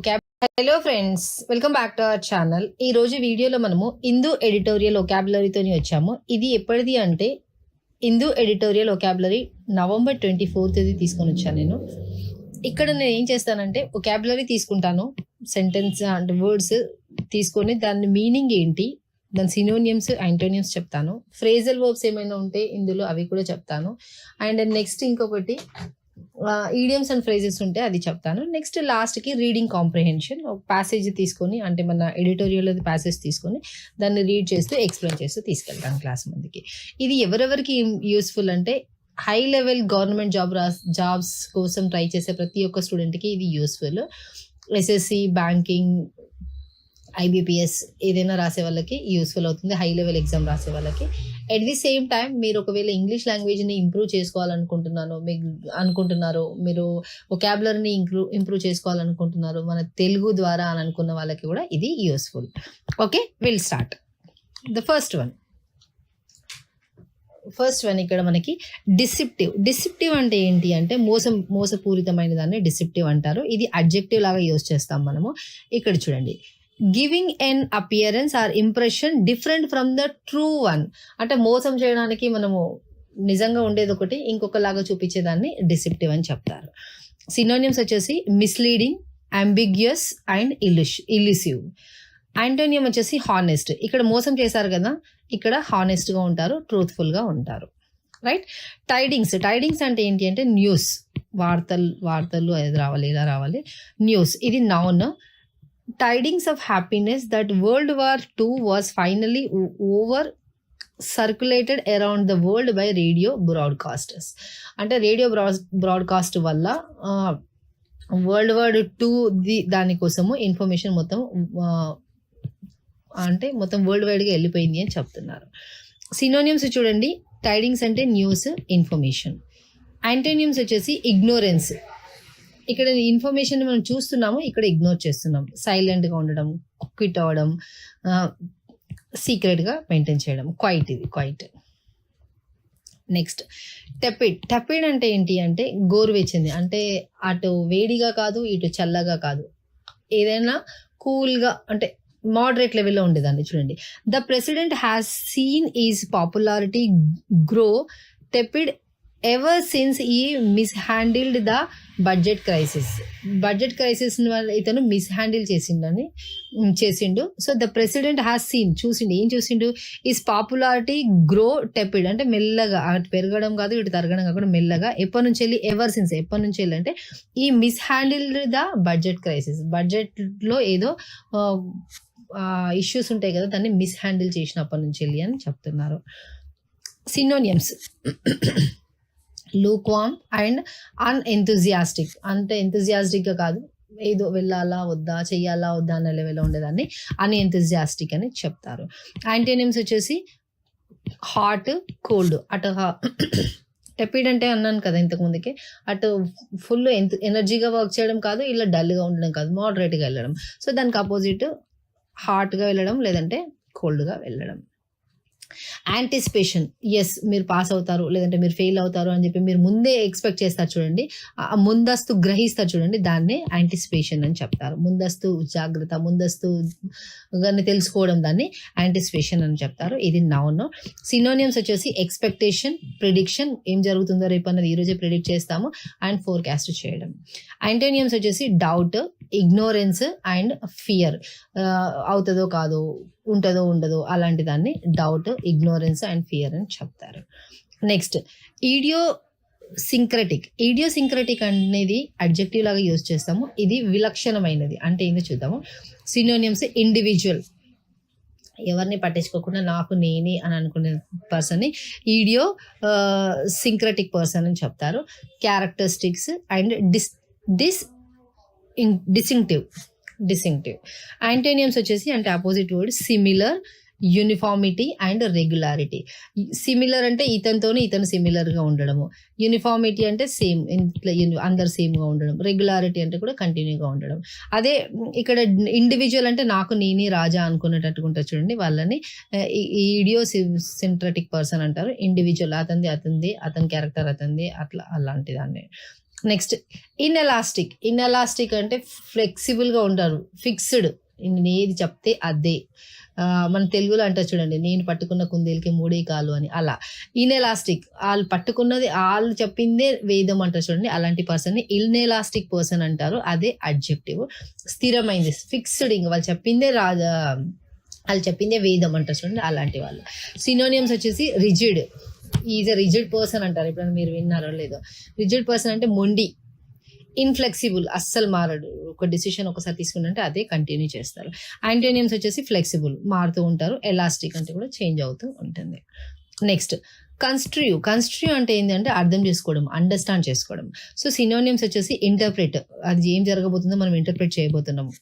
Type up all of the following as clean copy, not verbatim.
Hello friends, welcome back to our channel. ఈ రోజు వీడియోలో మనము హిందూ ఎడిటోరియల్ వొకాబులరీతోని వచ్చాము. ఇది ఎప్పటిది అంటే Hindu editorial vocabulary November 24th తీసుకొని వచ్చాను నేను. ఇక్కడ నేను ఏం చేస్తానంటే వొకాబులరీ తీసుకుంటాను, సెంటెన్స్ అంటే వర్డ్స్ తీసుకొని దాని మీనింగ్ ఏంటి, దాని సినోనియమ్స్ యాంటోనియమ్స్ చెప్తాను, ఫ్రేజల్ వర్బ్స్ ఏమైనా ఉంటే ఇందులో అవి కూడా చెప్తాను. అండ్ నెక్స్ట్ ఇంకొకటి ఈడియమ్స్ అండ్ ఫ్రేజెస్ ఉంటే అది చెప్తాను. నెక్స్ట్ లాస్ట్కి రీడింగ్ కాంప్రిహెన్షన్, ఒక ప్యాసేజ్ తీసుకొని అంటే మన ఎడిటోరియల్ ప్యాసేజ్ తీసుకొని దాన్ని రీడ్ చేస్తూ ఎక్స్ప్లెయిన్ చేస్తూ తీసుకెళ్తాను క్లాస్ మందికి. ఇది ఎవరెవరికి యూస్ఫుల్ అంటే హై లెవెల్ గవర్నమెంట్ జాబ్స్ కోసం ట్రై చేసే ప్రతి ఒక్క స్టూడెంట్కి ఇది యూస్ఫుల్. ఎస్ఎస్సి, బ్యాంకింగ్, ఐబీపీఎస్ ఏదైనా రాసే వాళ్ళకి యూస్ఫుల్ అవుతుంది, హై లెవెల్ ఎగ్జామ్ రాసే వాళ్ళకి. ఎట్ ది సేమ్ టైం మీరు ఒకవేళ ఇంగ్లీష్ లాంగ్వేజ్ని ఇంప్రూవ్ చేసుకోవాలనుకుంటున్నారు, మీరు వొకాబులరీని ఇంప్రూవ్ చేసుకోవాలనుకుంటున్నారు మన తెలుగు ద్వారా అని అనుకున్న వాళ్ళకి కూడా ఇది useful. Okay, will start. The first one ఇక్కడ మనకి డిసిప్టివ్ అంటే ఏంటి అంటే మోసపూరితమైన దాన్ని డిసిప్టివ్ అంటారు. ఇది అడ్జెక్టివ్ లాగా యూజ్ చేస్తాం మనము. ఇక్కడ చూడండి, giving an appearance or impression different from the true one. అంటే మోసం చేయడానికి మనము నిజంగా ఉండేది ఒకటి ఇంకొకలాగా చూపించేదాన్ని డిసిప్టివ్ అని చెప్తారు. సినోనియమ్స్ వచ్చేసి మిస్లీడింగ్, అంబిగ్యూస్ అండ్ ఇల్యూసివ్. యాంటోనియం వచ్చేసి హానెస్ట్. ఇక్కడ మోసం చేశారు కదా, ఇక్కడ హానెస్ట్గా ఉంటారు, ట్రూత్ఫుల్గా ఉంటారు. రైట్. టైడింగ్స్ అంటే ఏంటి అంటే న్యూస్, వార్తలు అది రావాలి, ఇలా రావాలి. న్యూస్ ఇది noun. Tidings of happiness that World War II was finally over circulated around the world by radio broadcasters. అంటే రేడియో బ్రాడ్కాస్ట్ వల్ల World War II దానికోసము ఇన్ఫర్మేషన్ మొత్తం వరల్డ్ వైడ్గా వెళ్ళిపోయింది అని చెప్తున్నారు. సినోనియమ్స్ చూడండి, టైడింగ్స్ అంటే న్యూస్, ఇన్ఫర్మేషన్. యాంటోనియమ్స్ వచ్చేసి ఇగ్నోరెన్స్. ఇక్కడ ఇన్ఫర్మేషన్ మనం చూస్తున్నాము, ఇక్కడ ఇగ్నోర్ చేస్తున్నాం. సైలెంట్గా ఉండడం, క్విట్ అవ్వడం, సీక్రెట్గా మెయింటైన్ చేయడం. క్వైట్. నెక్స్ట్ టెపిడ్ అంటే ఏంటి అంటే గోరువెచ్చింది, అంటే అటు వేడిగా కాదు, ఇటు చల్లగా కాదు, ఏదైనా కూల్గా అంటే మోడరేట్ లెవెల్లో ఉండేదాన్ని. చూడండి, the president has seen his popularity grow tepid ever since he mishandled the budget crisis వల్ల ఇతను మిస్హ్యాండిల్ చేసిండు. So the president has seen, ఏం చూసిండు, ఈజ్ పాపులారిటీ గ్రో టెపిడ్ అంటే మెల్లగా, అటు పెరగడం కాదు ఇటు తరగడం కాకుండా మెల్లగా. ఎప్పటి నుంచి వెళ్ళి, ఎవర్ సిన్స్ ఎప్పటి నుంచి వెళ్ళి అంటే ఈ మిస్హ్యాండిల్డ్ ద బడ్జెట్ క్రైసిస్, బడ్జెట్లో ఏదో ఇష్యూస్ ఉంటాయి కదా, దాన్ని మిస్హ్యాండిల్ చేసినప్పటి నుంచి వెళ్ళి అని చెప్తున్నారు. Synonyms lukewarm and unenthusiastic. అంటే ఎంథూజియాస్టిక్గా కాదు, ఏదో వెళ్ళాలా వద్దా, చెయ్యాలా వద్దా అనే లెవెల్లో ఉండేదాన్ని అన్ఎంథూజియాస్టిక్ అని చెప్తారు. యాంటోనియమ్స్ వచ్చేసి హాట్, కోల్డ్. అటు టెపిడ్ అంటే అన్నాను కదా ఇంతకు ముందుకే, అటు ఫుల్ ఎనర్జీగా వర్క్ చేయడం కాదు, ఇలా డల్గా ఉండడం కాదు, మోడరేట్గా వెళ్ళడం. సో దానికి అపోజిట్ హాట్గా వెళ్ళడం, లేదంటే కోల్డ్గా వెళ్ళడం. యాంటిసిపేషన్, ఎస్ మీరు పాస్ అవుతారు లేదంటే మీరు ఫెయిల్ అవుతారు అని చెప్పి మీరు ముందే ఎక్స్పెక్ట్ చేస్తారు చూడండి, ముందస్తు గ్రహిస్తారు చూడండి, దాన్నే యాంటిసిపేషన్ అని చెప్తారు. ముందస్తు జాగ్రత్త, ముందస్తుగానే తెలుసుకోవడం, దాన్ని యాంటిసిపేషన్ అని చెప్తారు. ఇది నౌన్. సినోనియమ్స్ వచ్చేసి ఎక్స్పెక్టేషన్, ప్రిడిక్షన్, ఏం జరుగుతుందో రేపు అన్నది ఈరోజే ప్రిడిక్ట్ చేస్తాము, అండ్ ఫోర్కాస్ట్ చేయడం. యాంటోనియమ్స్ వచ్చేసి డౌట్, ఇగ్నోరెన్స్ అండ్ ఫియర్. అవుతుందో కాదో, ఉంటుందో ఉండదో అలాంటి దాన్ని డౌట్, ఇగ్నోరెన్స్ అండ్ ఫియర్ అని చెప్తారు. నెక్స్ట్ ఈడియోసింక్రటిక్ అనేది అడ్జెక్టివ్ లాగా యూజ్ చేస్తాము. ఇది విలక్షణమైనది అంటే ఏంటో చూద్దాము. సినోనియమ్స్ ఇండివిజువల్, ఎవరిని పట్టించుకోకుండా నాకు నేనే అని అనుకునే పర్సన్ని సింక్రటిక్ పర్సన్ అని చెప్తారు. Characteristics and distinctive. యాంటోనియమ్స్ వచ్చేసి అంటే opposite word similar, uniformity and regularity. Similar అంటే ఇతను సిమిలర్గా ఉండడము, యూనిఫార్మిటీ అంటే సేమ్, అందరు సేమ్గా ఉండడం, రెగ్యులారిటీ అంటే కూడా కంటిన్యూగా ఉండడం. అదే ఇక్కడ ఇండివిజువల్ అంటే నాకు నేనే రాజా అనుకునేటట్టుగా ఉంటుంది చూడండి, వాళ్ళని ఈడియోసింక్రటిక్ పర్సన్ అంటారు. ఇండివిజువల్ అతని క్యారెక్టర్ అతనిది, అలాంటి దాన్ని. నెక్స్ట్ ఇన్ఎలాస్టిక్ అంటే ఫ్లెక్సిబుల్గా ఉంటారు, ఫిక్స్డ్, నేను ఏది చెప్తే అదే. మన తెలుగులో అంటారు చూడండి, నేను పట్టుకున్న కుందేలకి మూడే కాలు అని. అలా ఇన్ఎలాస్టిక్, వాళ్ళు పట్టుకున్నది వాళ్ళు చెప్పిందే వేదం అంటారు చూడండి, అలాంటి పర్సన్ని ఇన్ఎలాస్టిక్ పర్సన్ అంటారు. అదే అడ్జెక్టివ్. స్థిరమైంది, ఫిక్స్డ్, ఇంక వాళ్ళు చెప్పిందే వేదం అంటారు చూడండి, అలాంటి వాళ్ళు. సినోనియమ్స్ వచ్చేసి rigid, is a rigid person అంటారు. ఇప్పుడు మీరు విన్నారో లేదో. రిజిడ్ పర్సన్ అంటే మొండి, ఇన్ఫ్లెక్సిబుల్, అస్సలు మారడు, ఒక డిసిషన్ ఒకసారి తీసుకుంటే అదే కంటిన్యూ చేస్తారు. యాంటోనియమ్స్ వచ్చేసి ఫ్లెక్సిబుల్, మారుతూ ఉంటారు. ఎలాస్టిక్ అంటే కూడా చేంజ్ అవుతూ ఉంటుంది. నెక్స్ట్ కన్స్ట్రూ అంటే ఏంటంటే అర్థం చేసుకోవడం, అండర్స్టాండ్ చేసుకోవడం. సో సినోనియమ్స్ వచ్చేసి ఇంటర్ప్రెట్, అది ఏం జరగబోతుందో మనం ఇంటర్ప్రెట్ చేయబోతున్నాము,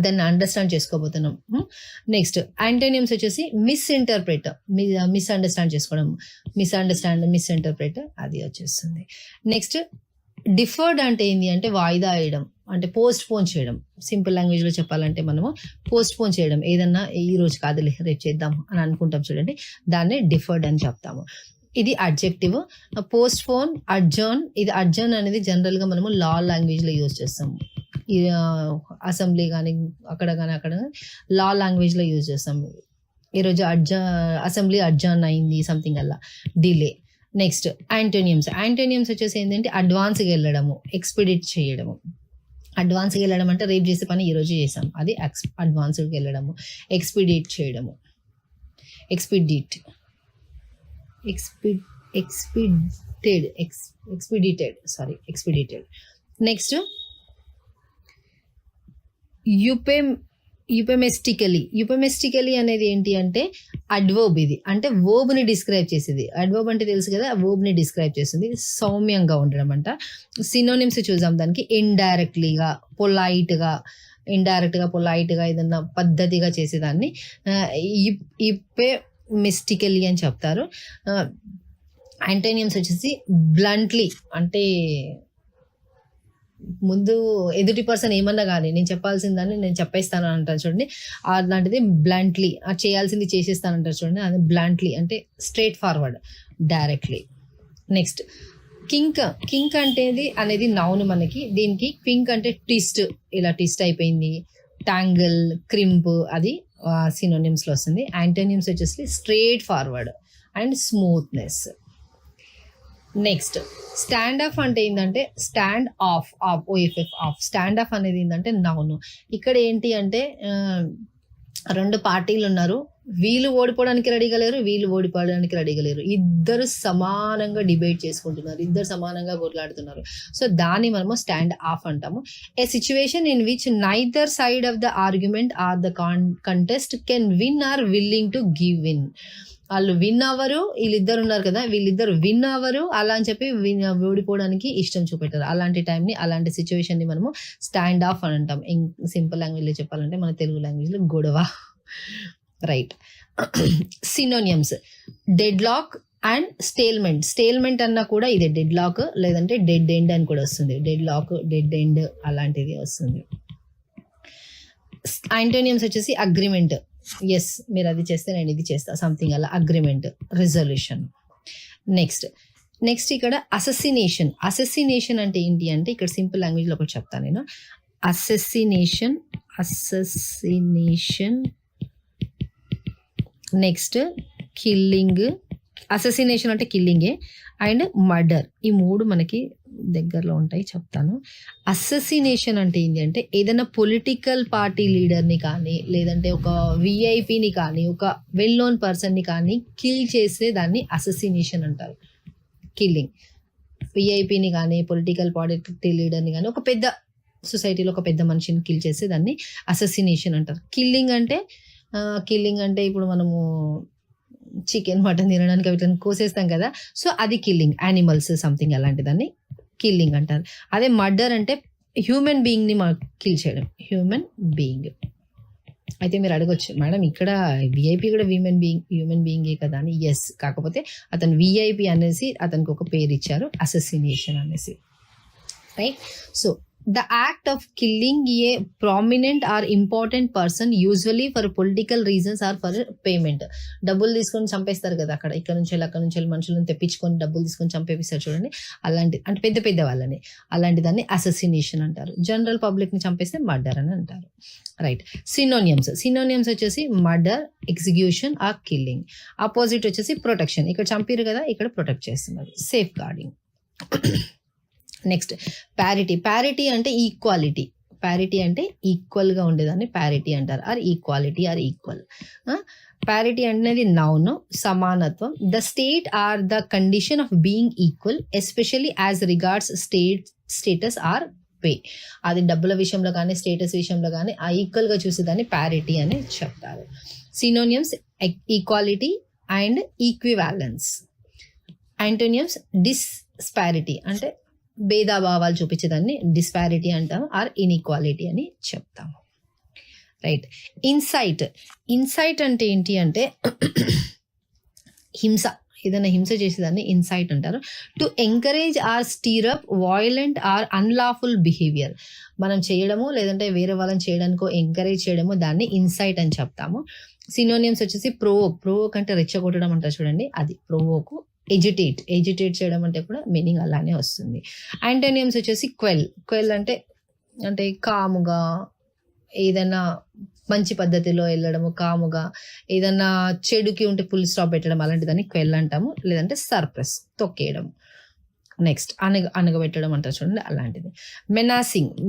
దాన్ని అండర్స్టాండ్ చేసుకోబోతున్నాం. నెక్స్ట్ యాంటోనియమ్స్ వచ్చేసి మిస్ఇంటర్ప్రెట్, మిస్అండర్స్టాండ్ చేసుకోవడం, మిస్ఇంటర్ప్రెట్ అది వచ్చేస్తుంది. నెక్స్ట్ డిఫర్డ్ అంటే ఏంటి అంటే వాయిదా వేయడం, అంటే పోస్ట్ పోన్ చేయడం. సింపుల్ లాంగ్వేజ్లో చెప్పాలంటే మనము పోస్ట్ పోన్ చేయడం, ఏదన్నా ఈ రోజు కాదులే రేపు చేద్దాం అని అనుకుంటాం చూడండి, దాన్ని డిఫర్డ్ అని చెప్తాము. ఇది అడ్జెక్టివ్. Post phone, adjourn. ఇది అడ్జర్న్ అనేది జనరల్గా మనము లా లాంగ్వేజ్లో యూజ్ చేస్తాము. అసెంబ్లీ కానీ అక్కడ లా లాంగ్వేజ్లో యూజ్ చేస్తాము. ఈరోజు అసెంబ్లీ అడ్జర్న్ అయింది సంథింగ్ అలా, డిలే. నెక్స్ట్ యాంటోనియమ్స్ వచ్చేసి ఏంటంటే అడ్వాన్స్గా వెళ్ళడము, ఎక్స్పెడిట్ చేయడము. అడ్వాన్స్గా వెళ్ళడం అంటే రేపు చేసే పని ఈరోజు చేసాం, అది అడ్వాన్స్గా వెళ్ళడము. ఎక్స్పెడిట్ చేయడము, ఎక్స్పెడిటెడ్. నెక్స్ట్ యుపెమెస్టికలీ అనేది ఏంటి అంటే అడ్వర్బ్. ఇది అంటే వర్బ్ని డిస్క్రైబ్ చేసేది. అడ్వర్బ్ అంటే తెలుసు కదా, వర్బ్ని డిస్క్రైబ్ చేస్తుంది, సౌమ్యంగా ఉండడం అంట. సినోనిమ్స్ చూద్దాం దానికి. ఇండైరెక్ట్గా, పొలైట్గా ఏదన్నా పద్ధతిగా చేసేదాన్ని యుపెమెస్టికలీ అని చెప్తారు. యాంటోనియమ్స్ వచ్చేసి బ్లంట్లీ, అంటే ముందు ఎదుటి పర్సన్ ఏమన్నా కానీ నేను చెప్పాల్సిందని నేను చెప్పేస్తాను అంటారు చూడండి, అలాంటిది బ్లంట్లీ. చేయాల్సింది చేసేస్తానంటారు చూడండి, అది బ్లంట్లీ అంటే స్ట్రైట్ ఫార్వర్డ్, డైరెక్ట్లీ. నెక్స్ట్ కింక్ అనేది నౌన్ మనకి. దీనికి పింక్ అంటే ట్విస్ట్, ఇలా ట్విస్ట్ అయిపోయింది. టాంగిల్, క్రింప్, అది సినోనిమ్స్లో వస్తుంది. యాంటోనిమ్స్ వచ్చేసి straight forward and smoothness. Next stand of అంటే ఏంటంటే స్టాండ్ ఆఫ్, స్టాండ్ ఆఫ్ అనేది ఏంటంటే నౌను. ఇక్కడ ఏంటి అంటే రెండు పార్టీలు ఉన్నారు, వీళ్ళు ఓడిపోవడానికి రెడీగా లేరు, వీళ్ళు ఓడిపోవడానికి రెడీగా లేరు. ఇద్దరు సమానంగా డిబేట్ చేసుకుంటున్నారు, ఇద్దరు సమానంగా కొట్లాడుతున్నారు. సో దాన్ని మనము స్టాండ్ ఆఫ్ అంటాము. A situation in which neither side of the argument or the contest can win or willing to give in. వాళ్ళు విన్ అవ్వరు, వీళ్ళిద్దరు ఉన్నారు కదా, వీళ్ళిద్దరు విన్ అవ్వరు అలా అని చెప్పి ఓడిపోవడానికి ఇష్టం చూపెట్టారు. అలాంటి టైంని, అలాంటి సిచ్యువేషన్ని మనము స్టాండ్ ఆఫ్ అని అంటాం. సింపుల్ లాంగ్వేజ్లో చెప్పాలంటే మన తెలుగు లాంగ్వేజ్లో గొడవ. Right. Synonyms deadlock and stalemate అన్నా కూడా ఇదే, డెడ్ లాక్ లేదంటే డెడ్ ఎండ్ అని కూడా వస్తుంది. డెడ్ లాక్, డెడ్ ఎండ్ అలాంటిది వస్తుంది. యాంటోనియమ్స్ వచ్చేసి అగ్రిమెంట్, ఎస్ మీరు అది చేస్తే నేను ఇది చేస్తా సంథింగ్ అలా, అగ్రిమెంట్, రిజల్యూషన్. నెక్స్ట్ ఇక్కడ అసెసినేషన్ అంటే ఏంటి అంటే ఇక్కడ సింపుల్ లాంగ్వేజ్లో ఒకటి చెప్తాను నేను. అసెసినేషన్. Next killing. అసెసినేషన్ అంటే కిల్లింగే, అండ్ మర్డర్, ఈ మూడు మనకి దగ్గరలో ఉంటాయి, చెప్తాను. అసెసినేషన్ అంటే ఏంటి అంటే ఏదైనా పొలిటికల్ పార్టీ లీడర్ని కానీ, లేదంటే ఒక విఐపిని కానీ, ఒక వెల్ నోన్ పర్సన్ని కానీ కిల్ చేసే దాన్ని అసెసినేషన్ అంటారు. కిల్లింగ్. విఐపిని కానీ, పొలిటికల్ పార్టీ లీడర్ని కానీ, ఒక పెద్ద సొసైటీలో ఒక పెద్ద మనిషిని కిల్ చేసే దాన్ని అసెసినేషన్ అంటారు. కిల్లింగ్ అంటే ఇప్పుడు మనము చికెన్, మటన్ తినడానికి వీటిని కోసేస్తాం కదా, సో అది కిల్లింగ్. యానిమల్స్ సంథింగ్ అలాంటి దాన్ని కిల్లింగ్ అంటారు. అదే మర్డర్ అంటే హ్యూమన్ బీయింగ్ని కిల్ చేయడం, హ్యూమన్ బీయింగ్. అయితే మీరు అడగొచ్చు, మేడం ఇక్కడ విఐపి కూడా హ్యూమన్ బీయింగే కదా అని. ఎస్, కాకపోతే అతను విఐపి అనేసి అతనికి ఒక పేరు ఇచ్చారు, అసెసినేషన్ అనేసి. Right. So the act of killing a prominent or important person usually for political reasons or for payment. డబ్బులు తీసుకొని చంపేస్తారు కదా అక్కడ, ఇక్కడ నుంచి అక్కడ నుంచి మనుషులను తెప్పించుకొని డబ్బులు తీసుకొని చంపేపిస్తారు చూడండి, అలాంటి అంటే పెద్ద పెద్ద వాళ్ళని, అలాంటి దాన్ని అససినేషన్ అంటారు. జనరల్ పబ్లిక్ ని చంపేస్తే మర్డర్ అని అంటారు. రైట్. సినోనియమ్స్ వచ్చేసి murder, execution or killing. Opposite వచ్చేసి ప్రొటెక్షన్, ఇక్కడ చంపారు కదా ఇక్కడ ప్రొటెక్ట్ చేస్తున్నారు, సేఫ్ గార్డింగ్. నెక్స్ట్ ప్యారిటీ అంటే ఈక్వాలిటీ, ప్యారిటీ అంటే ఈక్వల్గా ఉండేదాన్ని ప్యారిటీ అంటారు, or equality or equal. Parity అనేది నౌన్, సమానత్వం. The state or the condition of being equal especially as regards status or pay. అది డబ్బుల విషయంలో కానీ స్టేటస్ విషయంలో కానీ ఆ ఈక్వల్గా చూసేదాన్ని ప్యారిటీ అని చెప్తారు. Synonyms equality and equivalence. Antonyms disparity అంటే భేదాభావాలు చూపించేదాన్ని డిస్పారిటీ అంటాము, ఆర్ ఇన్ఈక్వాలిటీ అని చెప్తాము. రైట్. ఇన్సైట్ అంటే ఏంటి అంటే హింస, ఏదైనా హింస చేసేదాన్ని ఇన్సైట్ అంటారు. To encourage or stir up violent or unlawful behaviour, మనం చేయడము లేదంటే వేరే వాళ్ళని చేయడానికో ఎంకరేజ్ చేయడము దాన్ని ఇన్సైట్ అని చెప్తాము. సినోనియమ్స్ వచ్చేసి ప్రోవోక్ అంటే రెచ్చగొట్టడం అంటారు చూడండి, అది ప్రోవోక్. ఎజిటేట్ చేయడం అంటే కూడా మీనింగ్ అలానే వస్తుంది. యాంటోనియమ్స్ వచ్చేసి క్వెల్ అంటే కాముగా, ఏదైనా మంచి పద్ధతిలో వెళ్ళడము, కాముగా, ఏదన్నా చెడుకి ఉంటే ఫుల్ స్టాప్ పెట్టడం, అలాంటి దాన్ని క్వెల్ అంటాము. లేదంటే సర్ప్రెస్, తొక్కేయడం. నెక్స్ట్ అనగబెట్టడం అంటారు చూడండి, అలాంటిది.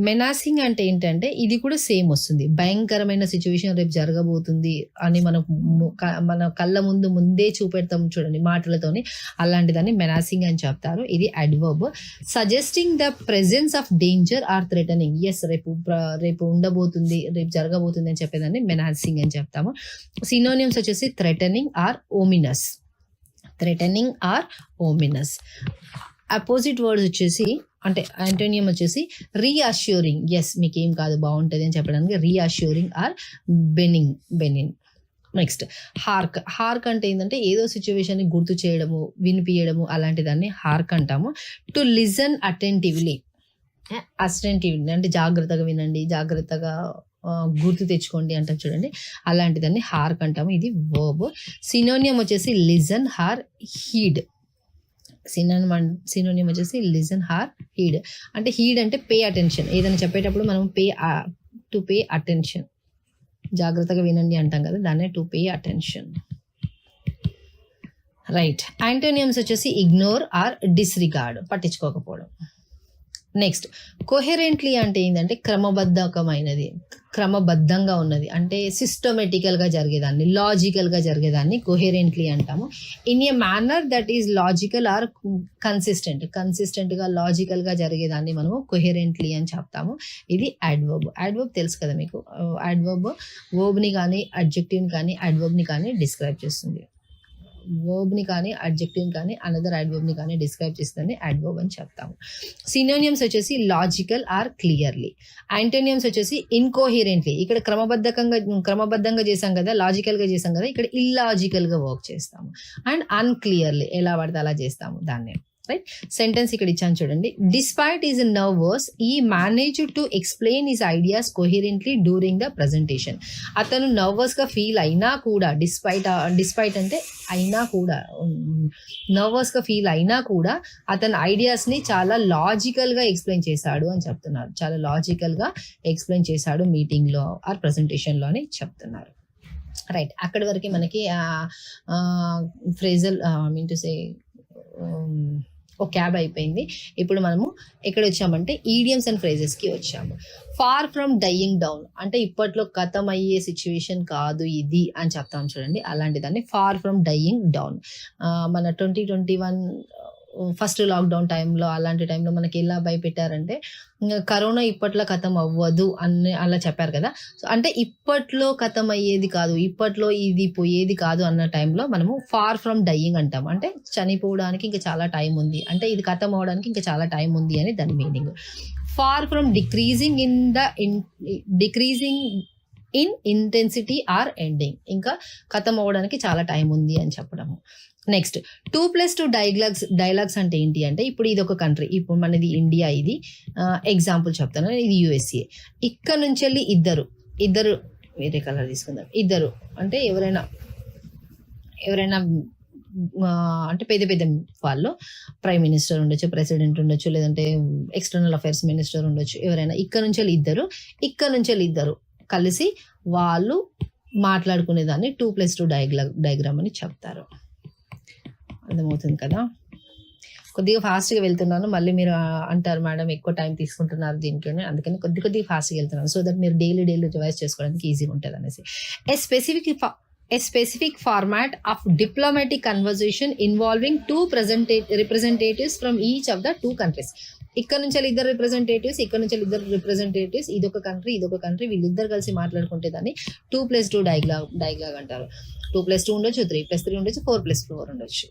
మెనాసింగ్ అంటే ఏంటంటే ఇది కూడా సేమ్ వస్తుంది, భయంకరమైన సిచ్యువేషన్ రేపు జరగబోతుంది అని మన కళ్ళ ముందే చూపెడతాం చూడండి మాటలతోని, అలాంటిదాన్ని మెనాసింగ్ అని చెప్తారు. ఇది adverb. Suggesting the presence of danger or threatening, ఎస్ రేపు ఉండబోతుంది, రేపు జరగబోతుంది అని చెప్పేదాన్ని మెనాసింగ్ అని చెప్తాము. సినోనియమ్స్ వచ్చేసి థ్రెటనింగ్ ఆర్ ఓమినస్. అపోజిట్ వర్డ్స్ వచ్చేసి అంటే యాంటోనియం వచ్చేసి రీఅష్యూరింగ్, ఎస్ మీకేం కాదు బాగుంటుంది అని చెప్పడానికి reassuring are Benin. Next hark అంటే ఏంటంటే ఏదో సిచ్యువేషన్ని గుర్తు చేయడము, వినిపించడము, అలాంటి దాన్ని హార్క్ అంటాము. టు లిజన్ అటెంటివ్లీ అంటే జాగ్రత్తగా వినండి, జాగ్రత్తగా గుర్తు తెచ్చుకోండి అంటాం చూడండి, అలాంటి దాన్ని హార్క్ అంటాము. ఇది వర్బ్. సినోనియం వచ్చేసి లిజన్ ఆర్ హీడ్. సినోనియం వచ్చేసి లిజన్ ఆర్ హీడ్. అంటే హీడ్ అంటే పే అటెన్షన్, ఏదైనా చెప్పేటప్పుడు మనం టు పే అటెన్షన్, జాగ్రత్తగా వినండి అంటాం కదా, దాన్నే to pay attention. Right. Antonyms వచ్చేసి ఇగ్నోర్ ఆర్ డిస్రిగార్డ్, పట్టించుకోకపోవడం. నెక్స్ట్ కోహెరెంట్లీ అంటే ఏంటంటే క్రమబద్ధంగా ఉన్నది, అంటే సిస్టమేటికల్గా జరిగేదాన్ని, లాజికల్గా జరిగేదాన్ని కోహెరెంట్లీ అంటాము. In a manner that is logical are కన్సిస్టెంట్గా లాజికల్గా జరిగేదాన్ని మనము కోహెరెంట్లీ అని చెప్తాము. ఇది అడ్వర్బ్ తెలుసు కదా మీకు. వర్బ్ని కానీ అడ్జెక్టివ్ని కానీ అడ్వర్బ్ని కానీ డిస్క్రైబ్ చేస్తుంది. వర్బ్ని కానీ అడ్జెక్టివ్ని కానీ అనదర్ అడ్వర్బ్ని కానీ డిస్క్రైబ్ చేస్తుందని అడ్వర్బ్ అని చెప్తాము. సినోనియమ్స్ వచ్చేసి లాజికల్ ఆర్ క్లియర్లీ. యాంటోనియమ్స్ వచ్చేసి ఇన్కోహిరెంట్లీ, ఇక్కడ క్రమబద్ధంగా చేసాం కదా, లాజికల్గా చేసాం కదా, ఇక్కడ ఇల్లాజికల్గా వర్క్ చేస్తాము. అండ్ అన్క్లియర్లీ, ఎలా పడితే అలా చేస్తాము దాన్ని. రైట్. సెంటెన్స్ ఇక్కడ ఇచ్చాను చూడండి. Despite his nervous he manage to explain his ideas coherently during the presentation. అతను నర్వస్ గా ఫీల్ అయినా కూడా, డిస్పైట్ అంటే అయినా కూడా, నర్వస్ గా ఫీల్ అయినా కూడా అతని ఐడియాస్ ని చాలా లాజికల్ గా ఎక్స్ప్లెయిన్ చేశాడు అని చెప్తున్నారు. చాలా లాజికల్ గా ఎక్స్ప్లెయిన్ చేశాడు మీటింగ్ లో ఆర్ ప్రెజెంటేషన్ లో అని చెప్తున్నారు. రైట్. అక్కడి వరకు మనకి ఫ్రేజల్ మీన్ టు సే ఒక క్యాబ్ అయిపోయింది. ఇప్పుడు మనము ఎక్కడ వచ్చామంటే ఈడియమ్స్ అండ్ ఫ్రేజెస్కి వచ్చాము. ఫార్ ఫ్రమ్ డైయింగ్ డౌన్ అంటే ఇప్పట్లో ఖతం అయ్యే సిచ్యువేషన్ కాదు ఇది అని చెప్తాం చూడండి, అలాంటి దాన్ని ఫార్ ఫ్రమ్ డైయింగ్ డౌన్. మన 2021 ఫస్ట్ లాక్డౌన్ టైంలో, అలాంటి టైంలో మనకి ఎలా భయపెట్టారంటే కరోనా ఇప్పట్లో ఖతం అవ్వదు అని అలా చెప్పారు కదా. సో అంటే ఇప్పట్లో ఖతం అయ్యేది కాదు, ఇప్పట్లో ఇది పోయేది కాదు అన్న టైంలో మనము ఫార్ ఫ్రమ్ డైయింగ్ అంటాం. అంటే చనిపోవడానికి ఇంకా చాలా టైం ఉంది, అంటే ఇది ఖతం అవడానికి ఇంకా చాలా టైం ఉంది అని దాని meaning. Far from decreasing in intensity or ending, ఇంకా ఖతం అవ్వడానికి చాలా టైం ఉంది అని చెప్పడము. నెక్స్ట్ 2+2 డైలాగ్స్ అంటే ఏంటి అంటే, ఇప్పుడు ఇది ఒక కంట్రీ, ఇప్పుడు మనది ఇండియా, ఇది ఎగ్జాంపుల్ చెప్తాను, ఇది యుఎస్ఏ. ఇక్కడ నుంచి వెళ్ళి ఇద్దరు వేరే కలర్ తీసుకుందాం. ఇద్దరు అంటే ఎవరైనా అంటే పెద్ద వాళ్ళు, ప్రైమ్ మినిస్టర్ ఉండొచ్చు, ప్రెసిడెంట్ ఉండొచ్చు, లేదంటే ఎక్స్టర్నల్ అఫైర్స్ మినిస్టర్ ఉండొచ్చు, ఎవరైనా ఇక్కడ నుంచి వెళ్ళి ఇద్దరు కలిసి వాళ్ళు మాట్లాడుకునే దాన్ని 2+2 డయాగ్రామ్ అని చెప్తారు. అర్థమవుతుంది కదా? కొద్దిగా ఫాస్ట్గా వెళ్తున్నాను, మళ్ళీ మీరు అంటారు మేడం ఎక్కువ టైం తీసుకుంటున్నారు దీంట్లోనే, అందుకని కొద్దిగా ఫాస్ట్గా వెళ్తున్నాను, సో దట్ మీరు డైలీ రివైజ్ చేసుకోవడానికి ఈజీగా ఉంటుంది అనేసి. A specific format of diplomatic conversation involving two representatives from each of the two countries. ఇక్కడ నుంచి ఇద్దరు రిప్రజెంటేటివ్స్, ఇక్కడ నుంచి ఇద్దరు రిప్రజెంటేటివ్స్, ఇదొక కంట్రీ, వీళ్ళిద్దరు కలిసి మాట్లాడుకుంటే దాన్ని 2+2 డైలాగ్ అంటారు. 2+2 ఉండొచ్చు, 3+3 ఉండొచ్చు, 4+4 ఉండొచ్చు.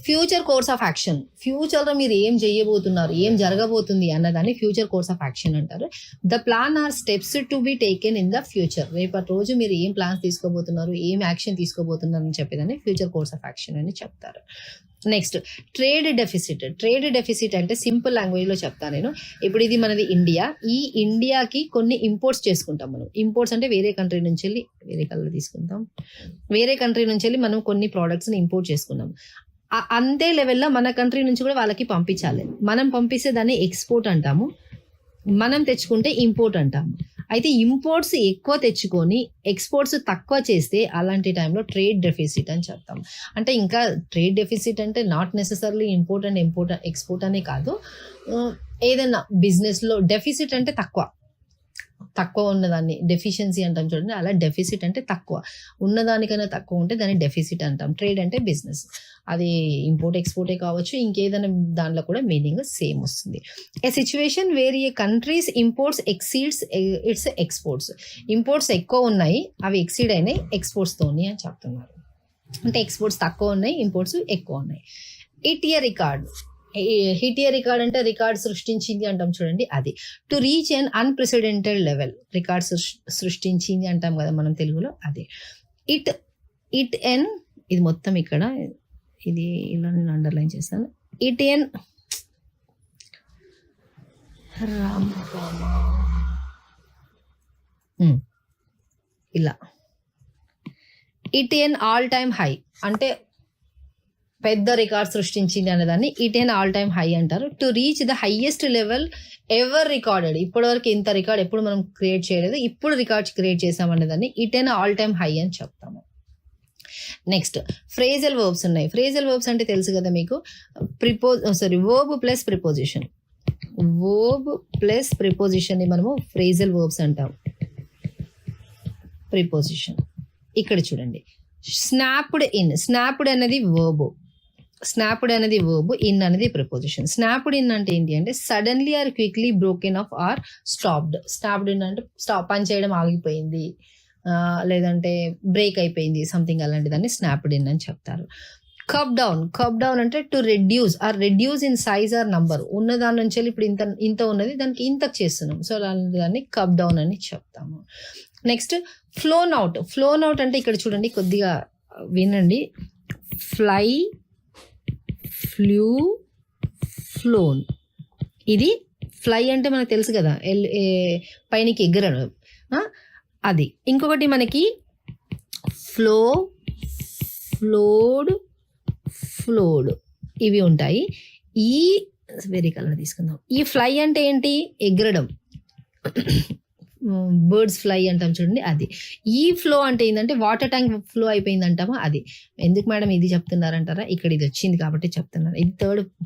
ఫ్యూచర్ కోర్స్ ఆఫ్ యాక్షన్, ఫ్యూచర్లో మీరు ఏం చేయబోతున్నారు, ఏం జరగబోతుంది అన్నదాన్ని ఫ్యూచర్ కోర్స్ ఆఫ్ యాక్షన్ అంటారు. The plan or steps to be taken in the future, రేపటి రోజు మీరు ఏం ప్లాన్స్ తీసుకోబోతున్నారు, ఏం యాక్షన్ తీసుకోబోతున్నారు అని చెప్పేదాన్ని ఫ్యూచర్ కోర్స్ ఆఫ్ యాక్షన్ అని చెప్తారు. నెక్స్ట్ ట్రేడ్ డెఫిసిట్ అంటే సింపుల్ లాంగ్వేజ్లో చెప్తాను నేను. ఇప్పుడు ఇది మనది ఇండియా, ఈ ఇండియాకి కొన్ని ఇంపోర్ట్స్ చేసుకుంటాం మనం. ఇంపోర్ట్స్ అంటే వేరే కంట్రీ నుంచి వెళ్ళి, వేరే కలర్ తీసుకుంటాం, వేరే కంట్రీ నుంచి వెళ్ళి మనం కొన్ని ప్రోడక్ట్స్ని ఇంపోర్ట్ చేసుకున్నాం. అంతే లెవెల్లో మన కంట్రీ నుంచి కూడా వాళ్ళకి పంపించాలి. మనం పంపిస్తే దాన్ని ఎక్స్పోర్ట్ అంటాము, మనం తెచ్చుకుంటే ఇంపోర్ట్ అంటాము. అయితే ఇంపోర్ట్స్ ఎక్కువ తెచ్చుకొని ఎక్స్పోర్ట్స్ తక్కువ చేస్తే అలాంటి టైంలో ట్రేడ్ డెఫిసిట్ అని చెప్తాం. అంటే ఇంకా ట్రేడ్ డెఫిసిట్ అంటే not necessarily import and export అనే కాదు, ఏదైనా బిజినెస్లో డెఫిసిట్ అంటే తక్కువ ఉన్నదాన్ని డెఫిషియన్సీ అంటాం చూడండి, అలా డెఫిసిట్ అంటే తక్కువ ఉన్నదానికన్నా తక్కువ ఉంటే దాన్ని డెఫిసిట్ అంటాం. ట్రేడ్ అంటే బిజినెస్, అది ఇంపోర్ట్ ఎక్స్పోర్టే కావచ్చు, ఇంకేదైనా దాంట్లో కూడా మీనింగ్ సేమ్ వస్తుంది. A situation where a country's imports exceeds its exports, imports ఎక్కువ ఉన్నాయి, అవి ఎక్సీడ్ అయినాయి ఎక్స్పోర్ట్స్తోని అని చెప్తున్నారు. అంటే ఎక్స్పోర్ట్స్ తక్కువ ఉన్నాయి, ఇంపోర్ట్స్ ఎక్కువ ఉన్నాయి. హిట్ ఏ రికార్డ్ అంటే రికార్డ్ సృష్టించింది అంటాం చూడండి, అది. To reach an unprecedented level, record సృష్టించింది అంటాం కదా మనం తెలుగులో, అది. ఇట్ ఎన్, ఇది మొత్తం ఇక్కడ ఇది ఇలా నేను అండర్లైన్ చేస్తాను. ఇట్ ఎన్ ఇలా, hit an all time high అంటే పెద్ద రికార్డ్ సృష్టించింది అనేదాన్ని hit an all time high అంటారు. To reach the highest level ever recorded, ఇప్పటివరకు ఇంత రికార్డ్ ఎప్పుడు మనం క్రియేట్ చేయలేదు, ఇప్పుడు రికార్డ్స్ క్రియేట్ చేసామనేదాన్ని hit an all time high అని చెప్తాము. నెక్స్ట్ ఫ్రేజల్ వర్బ్స్ ఉన్నాయి. ఫ్రేజల్ వర్బ్స్ అంటే తెలుసు కదా మీకు, verb plus preposition. Verb plus preposition ని మనము ఫ్రేజల్ వర్బ్స్ అంటాం. ప్రిపోజిషన్ ఇక్కడ చూడండి, స్నాప్డ్ అనేది వర్బ్, ఇన్ అనేది ప్రిపోజిషన్. స్నాప్డ్ ఇన్ అంటే ఏంటి అంటే suddenly or quickly broken off or stopped. Snapped in అంటే పని చేయడం ఆగిపోయింది, లేదంటే బ్రేక్ అయిపోయింది, సంథింగ్ అలాంటి దాన్ని స్నాప్డ్ ఇన్ అని చెప్తారు. కప్ డౌన్ అంటే to reduce in size are number, ఉన్న దాని నుంచి ఇప్పుడు ఇంత ఉన్నది దానికి ఇంతకు చేస్తున్నాం, సో అలాంటి దాన్ని కప్ డౌన్ అని చెప్తాము. నెక్స్ట్ ఫ్లోన్ అవుట్ అంటే ఇక్కడ చూడండి, కొద్దిగా వినండి. Flu, flown. ఇది ఫ్లై అంటే మనకు తెలుసు కదా, పైనకి ఎగరడం, అది. ఇంకొకటి మనకి ఫ్లోడ్ ఇవి ఉంటాయి. ఈ వేరే కలర్ తీసుకుందాం. ఈ ఫ్లై అంటే ఏంటి, ఎగరడం, బర్డ్స్ ఫ్లై అంటాం చూడండి, అది. ఈ ఫ్లో అంటే ఏంటంటే వాటర్ ట్యాంక్ ఫ్లో అయిపోయింది అంటామా, అది. ఎందుకు మేడం ఇది చెప్తున్నారంటారా, ఇక్కడ ఇది వచ్చింది కాబట్టి చెప్తున్నారు. ఇది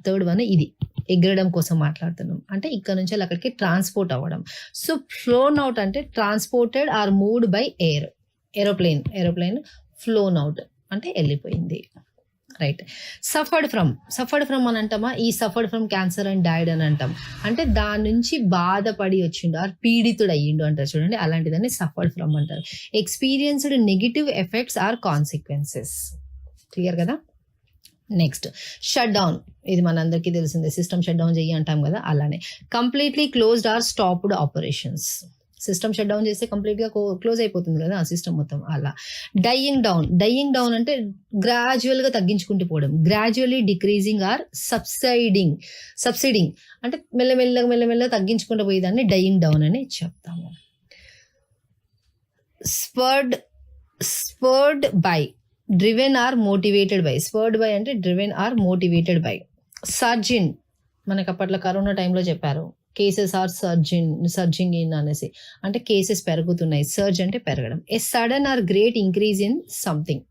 థర్డ్ వన్, ఇది ఎగరడం కోసం మాట్లాడుతున్నాం, అంటే ఇక్కడ నుంచి అక్కడికి ట్రాన్స్పోర్ట్ అవ్వడం. సో ఫ్లోన్ అవుట్ అంటే transported or moved by air, aeroplane flown out అంటే వెళ్ళిపోయింది, రైట్. సఫర్డ్ ఫ్రమ్ అని అంటామా, ఈ suffered from cancer and died అని అంటాం, అంటే దాని నుంచి బాధపడి వచ్చిండు ఆర్ పీడితుడు అయ్యిండు అంటారు చూడండి, అలాంటిదాన్ని సఫర్డ్ ఫ్రమ్ అంటారు. Experienced negative effects or consequences. Clear కదా? నెక్స్ట్ షట్ డౌన్, ఇది మనందరికీ తెలిసిందే, సిస్టమ్ షట్ డౌన్ చెయ్యి అంటాం కదా, అలానే. Completely closed or stopped operations. System shut down చేస్తే కంప్లీట్గా క్లోజ్ అయిపోతుంది కదా ఆ సిస్టమ్ మొత్తం. అలా డైయింగ్ డౌన్ అంటే గ్రాడ్యువల్గా తగ్గించుకుంటూ పోవడం, గ్రాడ్యువల్లీ డిక్రీజింగ్ ఆర్ సబ్సిడింగ్ అంటే మెల్లమెల్లగా తగ్గించుకుంటూ పోయేదాన్ని డైయింగ్ డౌన్ అని చెప్తాము. Spurred by, driven or motivated by. Spurred by అంటే driven or motivated by. Surge in మనకు అప్పట్లో కరోనా టైంలో చెప్పారు, కేసెస్ ఆర్ సర్జింగ్ ఇన్ అనేసి, అంటే కేసెస్ పెరుగుతున్నాయి. సర్జ్ అంటే పెరగడం. A sudden or great increase in something.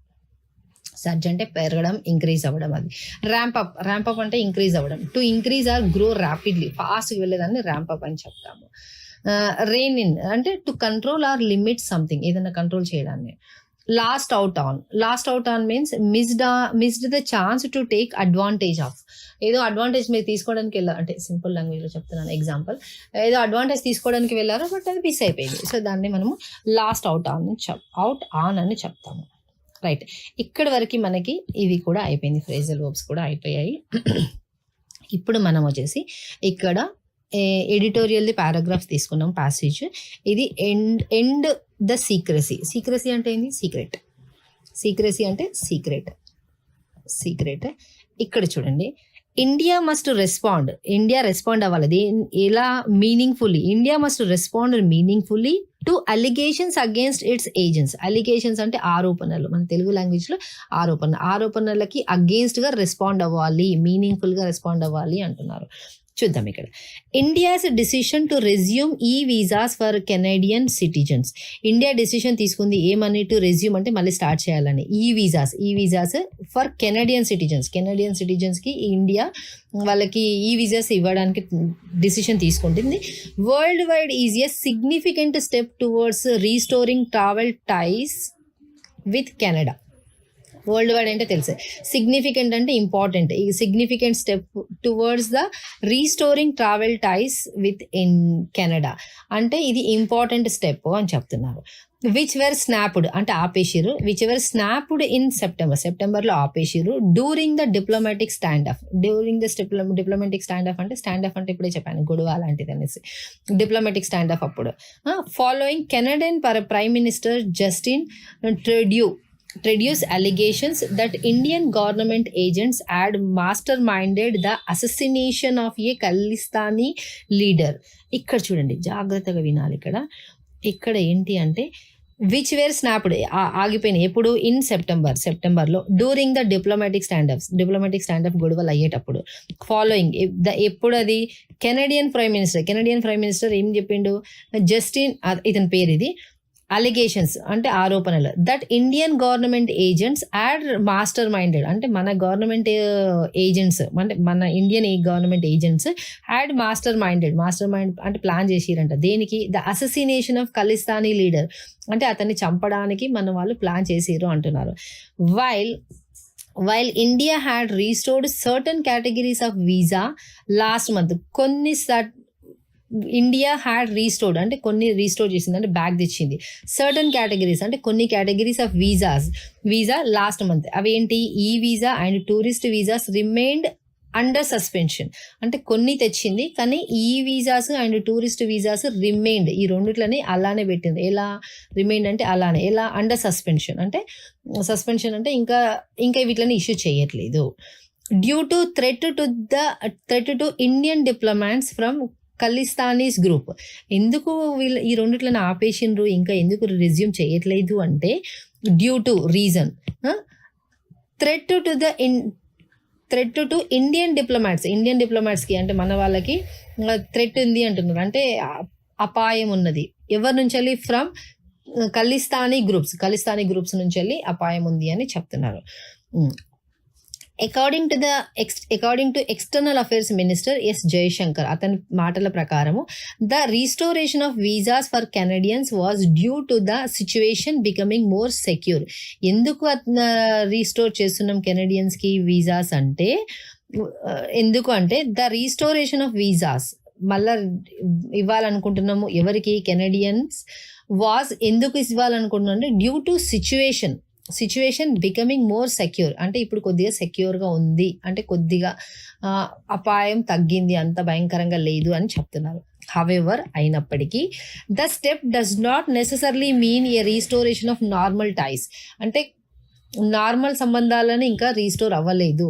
Surge అంటే పెరగడం, ఇంక్రీజ్ అవ్వడం. అది ర్యాంప్ అప్ అంటే ఇంక్రీజ్ అవ్వడం. To increase or grow rapidly, ఫాస్ట్గా వెళ్ళేదాన్ని ర్యాంప్ అప్ అని చెప్తాము. రెయిన్ ఇన్ అంటే to control or limit something, ఏదైనా కంట్రోల్ చేయడాన్ని. Lost out on means missed the chance to take advantage of. ఏదో అడ్వాంటేజ్ మీరు తీసుకోవడానికి వెళ్ళారు అంటే సింపుల్ లాంగ్వేజ్లో చెప్తున్నాను ఎగ్జాంపుల్, ఏదో అడ్వాంటేజ్ తీసుకోవడానికి వెళ్ళారు బట్ అది మిస్ అయిపోయింది. సో దాన్ని మనము లాస్ట్ అవుట్ ఆన్ అని చెప్తాము. రైట్, ఇక్కడ వరకు మనకి ఇవి కూడా అయిపోయింది, ఫ్రేజల్ వర్బ్స్ కూడా అయిపోయాయి. ఇప్పుడు మనం వచ్చేసి ఇక్కడ ఎడిటోరియల్ది పారాగ్రాఫ్ తీసుకున్నాం ప్యాసేజ్. ఇది ఎండ్ ద సీక్రసీ అంటే ఏంది? సీక్రసీ అంటే సీక్రెట్. ఇక్కడ చూడండి, India must respond, India respond అవ్వాలి. ఎలా? Meaningfully. India must respond meaningfully to allegations against it's agents. Allegations అంటే ఆరోపణలు, మన తెలుగు లాంగ్వేజ్లో ఆరోపణలకి అగేన్స్ట్గా రెస్పాండ్ అవ్వాలి, మీనింగ్ఫుల్గా రెస్పాండ్ అవ్వాలి అంటున్నారు. చూద్దాం ఇక్కడ. India's decision to resume e visas for Canadian citizens. India decision తీసుకుంది ఏమని? టు రెజ్యూమ్ అంటే మళ్ళీ స్టార్ట్ చేయాలని. ఈ వీసాస్ ఫర్ కెనడియన్ సిటిజన్స్కి ఇండియా వాళ్ళకి ఈ వీసాస్ ఇవ్వడానికి డిసిషన్ తీసుకుంటుంది. Worldwide is a significant step towards restoring travel ties with Canada. Worldwide అంటే తెలుసు, సిగ్నిఫికెంట్ అంటే ఇంపార్టెంట్. ఈ significant step towards the restoring travel ties with in Canada అంటే ఇది ఇంపార్టెంట్ స్టెప్ అని చెప్తున్నారు. విచ్ వర్ స్నాప్డ్ అంటే ఆపేసిరు, విచ్ వర్ స్నాప్డ్ ఇన్ సెప్టెంబర్లో ఆపేసిరు. During the diplomatic standoff అంటే ఇప్పుడే చెప్పాను గొడవ అలాంటిది అనేసి, డిప్లొమాటిక్ స్టాండ్ ఆఫ్ అప్పుడు. Following Canadian prime minister Justin Traduce allegations that Indian government agents had masterminded the assassination of a Khalistani leader. ఇక్కడ చూడండి, జాగ్రత్తగా వినాలి. ఇక్కడ ఏంటి అంటే విచ్ వేర్ స్నాప్డ్ ఆగిపోయినాయి ఎప్పుడు? ఇన్ సెప్టెంబర్లో. During the diplomatic stand of గొడవలు అయ్యేటప్పుడు. ఫాలోయింగ్ ఎప్పుడు? అది కెనడియన్ ప్రైమ్ మినిస్టర్ ఏం చెప్పిండు? జస్టిన్, ఇతని పేరు ఇది. అలిగేషన్స్ అంటే ఆరోపణలు. That Indian government agents add master minded అంటే మన గవర్నమెంట్ ఏజెంట్స్ అంటే మన Indian government agents add master mind అంటే ప్లాన్ చేసిరంట. దేనికి? ద అససినేషన్ ఆఫ్ ఖలిస్తానీ లీడర్ అంటే అతన్ని చంపడానికి మన వాళ్ళు ప్లాన్ చేసిరు అంటున్నారు. While India had restored certain categories of visa last month. India had restored అంటే కొన్ని రీస్టోర్ చేసింది అంటే బ్యాక్ తెచ్చింది. సర్టన్ కేటగిరీస్ అంటే కొన్ని categories of visa last month. అవేంటి? ఈ visa and tourist visas remained under suspension అంటే కొన్ని తెచ్చింది కానీ ఈ visas and tourist visas remained, ఈ రెండిట్లని అలానే పెట్టింది. ఎలా రిమైన్డ్ అంటే అలానే, ఎలా? అండర్ సస్పెన్షన్ అంటే ఇంకా వీటిని ఇష్యూ చేయట్లేదు. Due to threat to Indian diplomats from Khalistanis group. ఎందుకు వీళ్ళు ఈ రెండిట్లను ఆపేసిండ్రు, ఇంకా ఎందుకు రెజ్యూమ్ చేయట్లేదు అంటే due to reason threat to Indian డిప్లొమాట్స్కి అంటే మన వాళ్ళకి థ్రెట్ ఉంది అంటున్నారు. అంటే అపాయం ఉన్నది. ఎవరి నుంచి వెళ్ళి? ఫ్రమ్ ఖలిస్తానీ గ్రూప్స్ నుంచి వెళ్ళి అపాయం ఉంది అని చెప్తున్నారు. According to external affairs minister S Jaishankar, అతని మాటల ప్రకారము the restoration of visas for Canadians was due to the situation becoming more secure. ఎందుకు రీస్టోర్ చేస్తున్నాం కెనడియన్స్కి వీసాస్ అంటే ద రీస్టోరేషన్ ఆఫ్ వీసాస్ మళ్ళా ఇవ్వాలనుకుంటున్నాము ఎవరికి? కెనడియన్స్. వాజ్ ఎందుకు ఇవ్వాలనుకుంటున్నాం అంటే due to situation situation becoming more secure అంటే ఇప్పుడు కొద్దిగా సెక్యూర్గా ఉంది అంటే కొద్దిగా అపాయం తగ్గింది, అంత భయంకరంగా లేదు అని చెప్తున్నారు. హవెవర్ అయినప్పటికీ the step does not necessarily mean a restoration of normal ties అంటే నార్మల్ సంబంధాలను ఇంకా రీస్టోర్ అవ్వలేదు,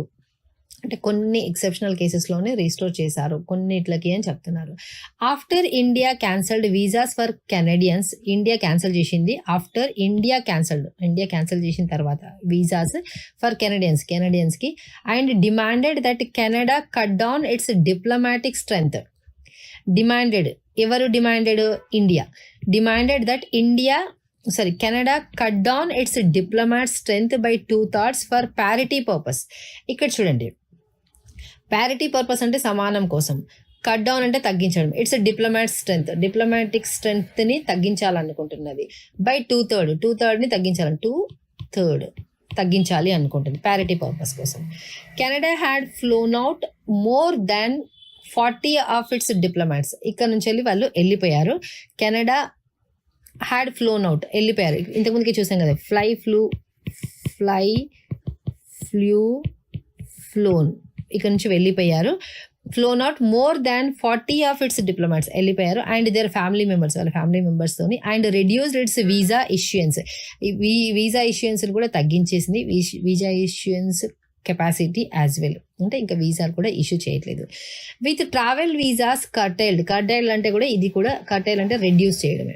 అంటే కొన్ని ఎక్సెప్షనల్ కేసెస్లోనే రీస్టోర్ చేశారు కొన్నిట్లకి అని చెప్తున్నారు. After India cancelled visas for Canadians, India cancel చేసింది. ఆఫ్టర్ ఇండియా క్యాన్సిల్ చేసిన తర్వాత వీసాస్ ఫర్ కెనడియన్స్కి and demanded that Canada cut down its diplomatic strength. ఎవరు demanded? India demanded that Canada cut down its diplomat strength by 2/3 for parity purpose. ఇక్కడ చూడండి, parity purpose అంటే సమానం కోసం, కట్ డౌన్ అంటే తగ్గించడం. ఇట్స్ డిప్లొమాటిక్ స్ట్రెంగ్త్ని తగ్గించాలనుకుంటున్నది. బై 2/3 తగ్గించాలని 2/3 తగ్గించాలి అనుకుంటుంది ప్యారిటీ పర్పస్ కోసం. Canada had flown out more than 40 of its diplomats. ఇక్కడ నుంచి వెళ్ళి వాళ్ళు వెళ్ళిపోయారు. కెనడా హ్యాడ్ ఫ్లోన్ అవుట్ వెళ్ళిపోయారు. ఇంతకుముందుకే చూసాం కదా, ఫ్లోన్ ఇక్కడ నుంచి వెళ్ళిపోయారు. Flown out more than 40 of its diplomats వెళ్ళిపోయారు. అండ్ దేర్ ఫ్యామిలీ మెంబర్స్తోని and reduced its visa issuance. Visa issuance కూడా తగ్గించేసింది. Visa issuance capacity as well అంటే ఇంకా వీసాలు కూడా ఇష్యూ చేయట్లేదు. విత్ ట్రావెల్ వీసాస్ కర్టైల్డ్ అంటే కూడా ఇది కూడా కర్టైల్ అంటే రెడ్యూస్ చేయడం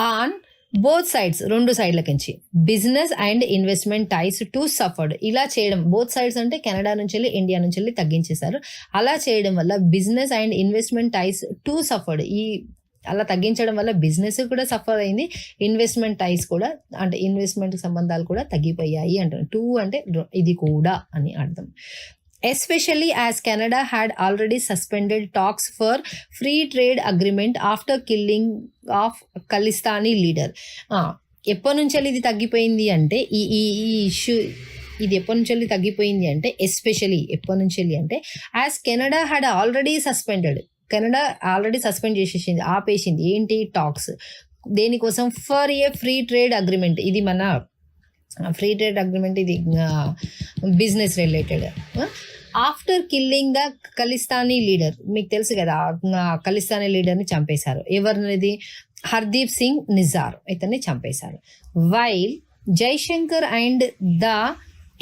ఆన్ బోత్ సైడ్స్, రెండు సైడ్ల నుంచి business and investment ties to suffered. ఇలా చేయడం బోత్ సైడ్స్ అంటే కెనడా నుంచి వెళ్ళి ఇండియా నుంచి వెళ్ళి తగ్గించేశారు. అలా చేయడం వల్ల business and investment ties to suffered, అలా తగ్గించడం వల్ల బిజినెస్ కూడా సఫర్ అయింది, ఇన్వెస్ట్మెంట్ టైస్ కూడా అంటే ఇన్వెస్ట్మెంట్ సంబంధాలు కూడా తగ్గిపోయాయి అంటారు. 2 అంటే ఇది కూడా అని అర్థం. Especially as Canada had already suspended talks for free trade agreement after killing of Khalistani leader. ఎప్పటి నుంచి ఇది తగ్గిపోయింది అంటే ఈ ఇష్యూ ఇది ఎప్పటి నుంచి తగ్గిపోయింది అంటే ఎస్పెషలీ ఎప్పటి నుంచి అంటే as Canada had already suspend చేసేసింది, ఆపేసింది. ఏంటి? టాక్స్. దేనికోసం? For a free trade agreement. ఇది మన ఫ్రీ ట్రేడ్ అగ్రిమెంట్, ఇది business related. After killing the Khalistani leader, మీకు తెలుసు కదా ఖలిస్తానీ లీడర్ని చంపేశారు. ఎవరినది? హర్దీప్ సింగ్ నిజార్, ఇతన్ని చంపేశారు. While Jaishankar and the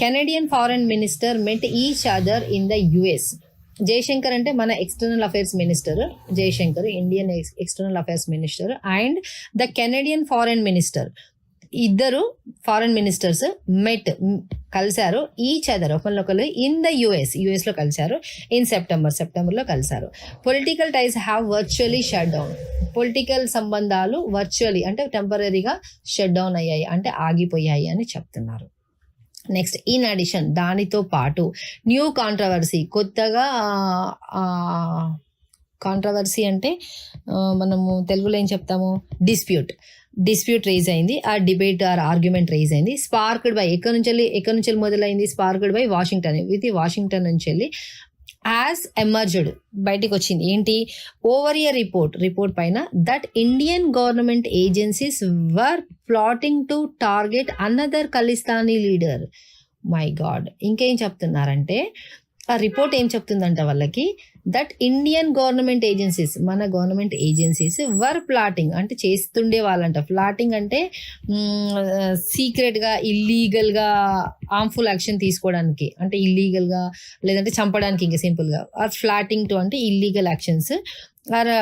Canadian foreign minister met each other in the US. Jaishankar అంటే మన external affairs minister, Jaishankar Indian external affairs minister and the Canadian foreign minister, ఇద్దరు ఫారెన్ మినిస్టర్స్ కలిశారు. ఈచ్ అదర్ ఒకరినొకరు ఇన్ ద యుఎస్ లో కలిశారు. In సెప్టెంబర్లో కలిశారు. Political ties have virtually shut down. Political సంబంధాలు వర్చువలీ అంటే టెంపరీగా షట్ డౌన్ అయ్యాయి అంటే ఆగిపోయాయి అని చెప్తున్నారు. నెక్స్ట్, ఇన్ అడిషన్ దానితో పాటు న్యూ కాంట్రవర్సీ, కొత్తగా కాంట్రవర్సీ అంటే మనము తెలుగులో ఏం చెప్తాము? డిస్ప్యూట్ రైజ్ అయింది. ఆ డిబేట్ ఆర్ ఆర్గ్యుమెంట్ రైజ్ అయింది. స్పార్క్డ్ బై ఎక్కడి నుంచి మొదలైంది? స్పార్క్డ్ బై వాషింగ్టన్ నుంచి వెళ్ళి యాజ్ ఎమర్జ్డ్ బయటికి వచ్చింది. ఏంటి? ఓవర్ ఏ రిపోర్ట్ పైన that Indian government agencies were plotting to target another Khalistani leader. My God, ఇంకేం చెప్తున్నారంటే ఆ రిపోర్ట్ ఏం చెప్తుందంట వాళ్ళకి, దట్ ఇండియన్ గవర్నమెంట్ ఏజెన్సీస్, మన గవర్నమెంట్ ఏజెన్సీస్ వర్ ప్లాటింగ్ అంటే చేస్తుండే వాళ్ళంట. ప్లాటింగ్ అంటే సీక్రెట్గా ఇల్లీగల్గా హార్మ్ఫుల్ యాక్షన్ తీసుకోవడానికి అంటే ఇల్లీగల్గా లేదంటే చంపడానికి, ఇంకా సింపుల్గా. ఆర్ ఫ్లాటింగ్ టు అంటే illegal actions or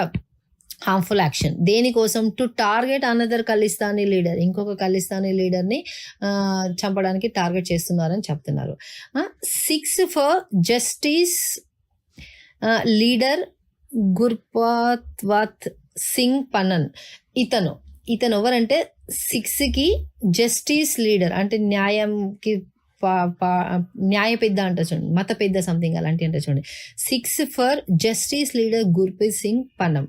harmful action. దేనికోసం? To target another Khalistani leader, ఇంకొక ఖలిస్తానీ లీడర్ని చంపడానికి టార్గెట్ చేస్తున్నారని చెప్తున్నారు. 6 for justice leader Gurpatwant Singh Pannun. ఇతను ఎవరంటే 6కి జస్టిస్ లీడర్ అంటే న్యాయంకి న్యాయ పెద్ద అంటారు చూడండి, మత పెద్ద సంథింగ్ అలాంటి అంటే చూడండి. 6 for justice leader Gurpreet Singh Pannun.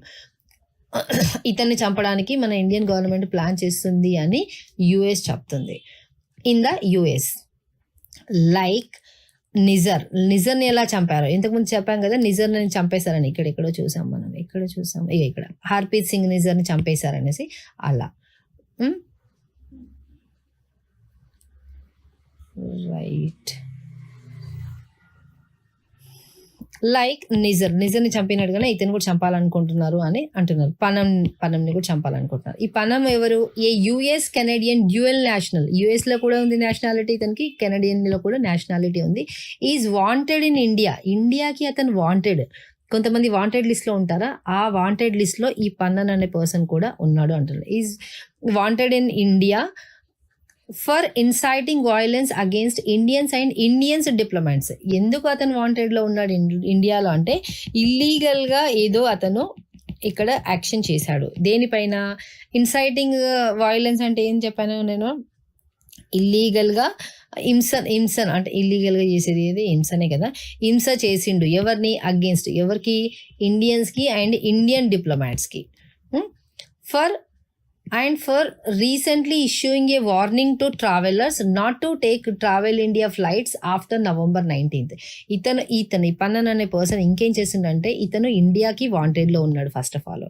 ఇతన్ని చంపడానికి మన ఇండియన్ గవర్నమెంట్ ప్లాన్ చేస్తుంది అని యుఎస్ చెప్తుంది. ఇన్ ద యుఎస్ లైక్ నిజర్ని ఎలా చంపారు, ఇంతకుముందు చెప్పాం కదా నిజర్ని చంపేశారని. ఇక్కడెక్కడో చూసాం మనం, ఎక్కడ చూసాం, ఇక్కడ హర్ప్రీత్ సింగ్ నిజర్ని చంపేశారనేసి. అలా రైట్. లైక్ నిజర్ని చంపినట్టుగానే ఇతను కూడా చంపాలనుకుంటున్నారు అని అంటున్నారు. పనంని కూడా చంపాలనుకుంటున్నారు. ఈ పనం ఎవరు? A US Canadian dual national. US లో కూడా ఉంది నేషనాలిటీ ఇతనికి, కెనడియన్ లో కూడా నేషనాలిటీ ఉంది. Is wanted in India. ఇండియాకి అతను వాంటెడ్. కొంతమంది వాంటెడ్ లిస్ట్ లో ఉంటారా, ఆ వాంటెడ్ లిస్ట్ లో ఈ పన్నన్ అనే పర్సన్ కూడా ఉన్నాడు అంటున్నారు. Is wanted in India for inciting violence against Indians and Indians diplomats. ఎందుకు అతను వాంటెడ్లో ఉన్నాడు ఇండియాలో అంటే ఇల్లీగల్గా ఏదో అతను ఇక్కడ యాక్షన్ చేశాడు. దేనిపైన? ఇన్సైటింగ్ వయలెన్స్ అంటే ఏం చెప్పాను నేను? ఇల్లీగల్గా హింస అంటే ఇల్లీగల్గా చేసేది ఏది? హింసనే కదా. హింస చేసిండు. ఎవరిని? అగేన్స్ట్. ఎవరికి? ఇండియన్స్కి అండ్ ఇండియన్ డిప్లొమాట్స్కి. for recently issuing a warning to travelers not to take travel India flights after November 19th. ఇతను పన్నన్ అనే పర్సన్ ఇంకేం చేసిండంటే ఇతను ఇండియాకి వాంటెడ్లో ఉన్నాడు. ఫస్ట్ ఆఫ్ ఆల్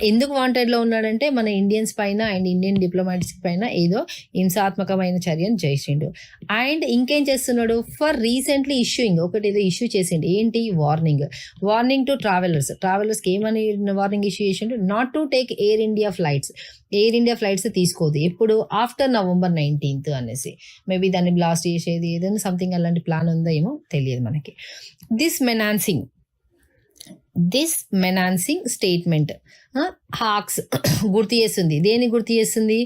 ఎందుకు వాంటెడ్లో ఉన్నాడంటే మన ఇండియన్స్ పైన అండ్ ఇండియన్ డిప్లొమాట్స్ పైన ఏదో హింసాత్మకమైన చర్యను చేసిండు. అండ్ ఇంకేం చేస్తున్నాడు? ఫర్ రీసెంట్లీ ఇష్యూయింగ్, ఒకటి ఏదో ఇష్యూ చేసిండు. ఏంటి? వార్నింగ్ టు ట్రావెలర్స్కి ఏమని వార్నింగ్ ఇష్యూ చేసిండు? Not to take air India flights తీసుకోదు. ఎప్పుడు? ఆఫ్టర్ November 19th అనేసి. మేబీ దాన్ని బ్లాస్ట్ చేసేది ఏదైనా సంథింగ్ అలాంటి ప్లాన్ ఉందో ఏమో తెలియదు మనకి. దిస్ మెనాన్సింగ్ స్టేట్మెంట్ హాక్స్ గుర్తు చేస్తుంది. దేని గుర్తు చేస్తుంది?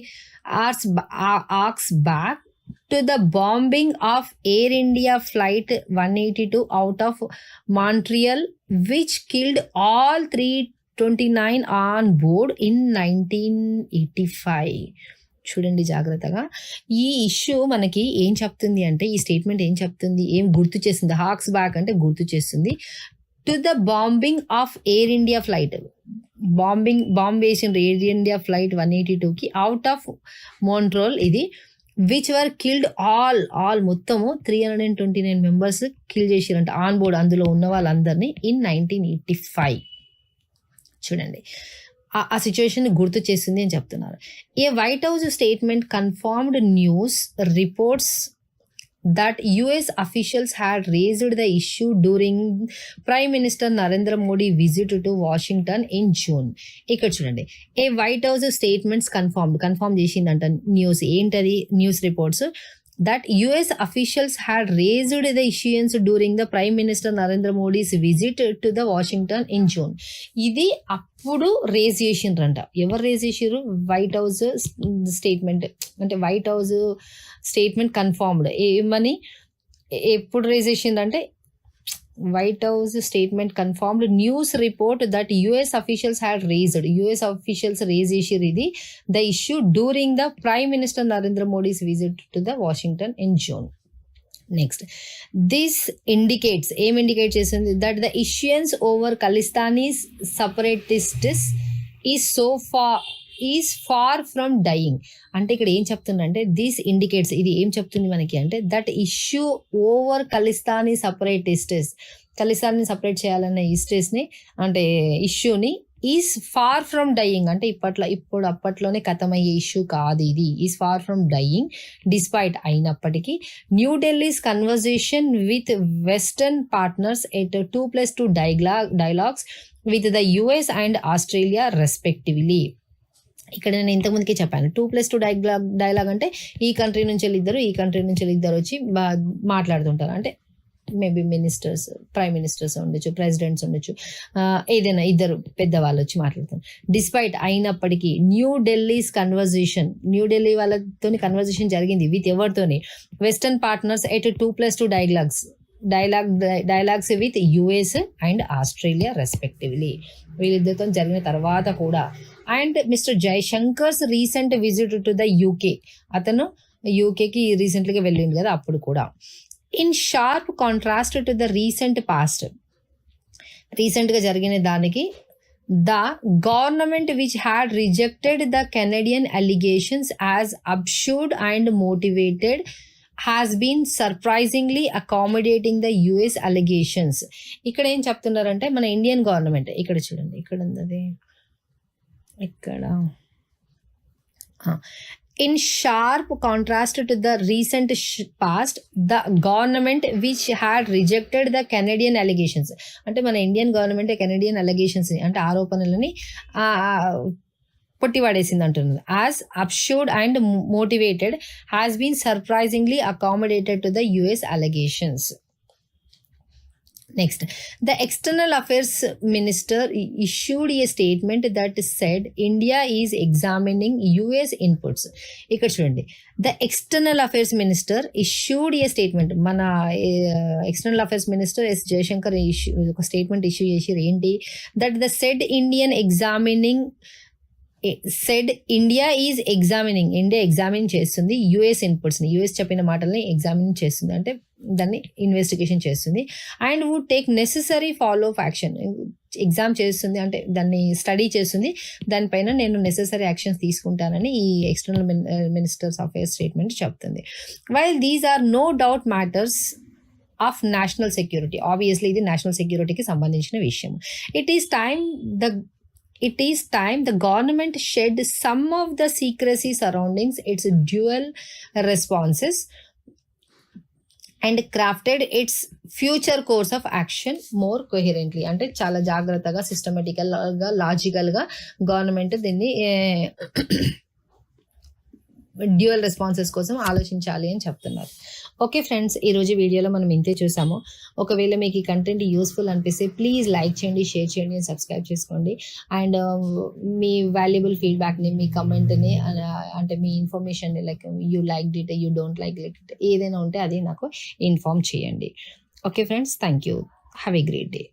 Arcs back to the bombing of Air India flight 182 out of Montreal which killed all 329 on board in 1985. చూడండి జాగ్రత్తగా. ఈ ఇష్యూ మనకి ఏం చెప్తుంది అంటే, ఈ స్టేట్మెంట్ ఏం చెప్తుంది, ఏం గుర్తు చేస్తుంది? హాక్స్ బ్యాక్ అంటే గుర్తు చేస్తుంది to the bombing of Air India flight. Bomb వేసిన ఎయిర్ ఇండియా ఫ్లైట్ 182కి అవుట్ ఆఫ్ మోంట్రోల్ ఇది. విచ్ వర్ కిల్డ్ ఆల్ మొత్తము 329 మెంబర్స్ కిల్ చేసిరంట ఆన్ బోర్డ్, అందులో ఉన్న వాళ్ళందరినీ ఇన్ 1985. చూడండి ఆ సిచ్యువేషన్ గుర్తు చేస్తుంది అని చెప్తున్నారు. A White House statement confirmed news reports that US officials had raised the issue during Prime Minister Narendra Modi visit to Washington in June. ఇక్కడ చూడండి, ఏ వైట్ హౌస్ స్టేట్మెంట్స్ కన్ఫర్మ్ చేసిందంట న్యూస్. ఏంటది? News reports that US officials had raised the issuance during the Prime Minister Narendra Modi's visit to the Washington in June. ఇది అప్పుడు raise చేసిండ్రంట. ఎవరు raise చేసిర్రు? White House statement. అంటే White House statement confirmed. ఏమని ఎప్పుడు raise చేసిందంటే White House statement confirmed news report that US officials had raised. US officials raise చేసిర్రు ఇది the issue during the prime minister Narendra Modi's visit to the Washington in June. Next, this indicates, ఏం indicate చేస్తుంది? That the issuance over Khalistanis separatists is far from dying. అంటే ఇక్కడ ఏం చెప్తుందంటే this indicates, ఇది ఏం చెప్తుంది మనకి అంటే that issue over Khalistani separatists, ఖలిస్తాన్ని సపరేట్ చేయాలన్న ఇస్టేస్ని అంటే ఇష్యూని ఈజ్ ఫార్ ఫ్రమ్ డయింగ్ అంటే ఇప్పుడు అప్పట్లోనే ఖతమయ్యే ఇష్యూ కాదు ఇది. Is far from dying despite అయినప్పటికీ New Delhi's conversation with western partners at 2+2 dialogues with the US and Australia respectively. ఇక్కడ నేను ఇంతకుముందుకే చెప్పాను 2+2 డైలాగ్ అంటే ఈ కంట్రీ నుంచి ఇద్దరు, ఈ కంట్రీ నుంచి ఇద్దరు వచ్చి మాట్లాడుతుంటారు. అంటే మేబీ మినిస్టర్స్, ప్రైమ్ మినిస్టర్స్ ఉండొచ్చు, ప్రెసిడెంట్స్ ఉండొచ్చు, ఏదైనా ఇద్దరు పెద్దవాళ్ళు వచ్చి మాట్లాడుతారు. డిస్పైట్ అయినప్పటికీ న్యూఢిల్లీస్ కన్వర్జేషన్, న్యూఢిల్లీ వాళ్ళతో కన్వర్జేషన్ జరిగింది విత్ ఎవరితోని? Western partners at 2+2 dialogues with US and Australia respectively. వీళ్ళిద్దరితో జరిగిన తర్వాత కూడా. And mister Jaishankar's recent visit to the UK, అతను యూకేకి రీసెంట్గా వెళ్ళింది కదా అప్పుడు కూడా. In sharp contrast to the recent past, రీసెంట్గా జరిగిన దానికి the government which had rejected the Canadian allegations as absurd and has been surprisingly accommodating the US allegations. ఇక్కడ ఏం చెప్తున్నారంటే మన ఇండియన్ గవర్నమెంట్, ఇక్కడ చూడండి, ఇక్కడ ఉంది, ఇక్కడ in sharp contrast to the recent past, the government which had rejected the Canadian allegations, అంటే మన ఇండియన్ గవర్నమెంట్ కెనడియన్ అలిగేషన్స్ అంటే ఆరోపణలని పొట్టివాడేసింది అంటున్నారు. As absurd and motivated has been surprisingly accommodated to the US allegations. Next, the External Affairs Minister issued a statement that said India is examining US inputs. ఇక్కడ చూడండి, the External Affairs Minister issued a statement. మన External Affairs Minister S Jaishankar ఒక statement issue చేసి ఏంటి, that the said Indian examining said India is examining, India examine చేస్తుంది US ఇన్పుట్స్ని, US చెప్పిన మాటల్ని ఎగ్జామిన్ చేస్తుంది అంటే దాన్ని ఇన్వెస్టిగేషన్ చేస్తుంది. And would take necessary follow up action, exam చేస్తుంది అంటే దాన్ని స్టడీ చేస్తుంది, దానిపైన నేను నెసెసరీ యాక్షన్స్ తీసుకుంటానని ఈ ఎక్స్టర్నల్ మినిస్టర్స్ అఫేర్స్ స్టేట్మెంట్ చెప్తుంది. While these are no doubt matters of national security, obviously ఇది నేషనల్ సెక్యూరిటీకి సంబంధించిన విషయం. It is time the government shed some of the secrecy surrounding its dual responses and crafted its future course of action more coherently. అంటే చాలా జాగ్రత్తగా, సిస్టమేటికల్గా, లాజికల్గా government దీన్ని dual responses కోసం ఆలోచించాలి అని చెప్తున్నారు. ఓకే ఫ్రెండ్స్, ఈరోజు వీడియోలో మనం ఇంతే చూసాము. ఒకవేళ మీకు ఈ కంటెంట్ యూస్ఫుల్ అనిపిస్తే ప్లీజ్ లైక్ చేయండి, షేర్ చేయండి, సబ్స్క్రైబ్ చేసుకోండి. అండ్ మీ వాల్యుబుల్ ఫీడ్బ్యాక్ని, మీ కమెంట్ని, అంటే మీ ఇన్ఫర్మేషన్ని, like you like it, you don't like it, ఏదైనా ఉంటే అది నాకు ఇన్ఫార్మ్ చేయండి. Okay friends, thank you. Have a great day.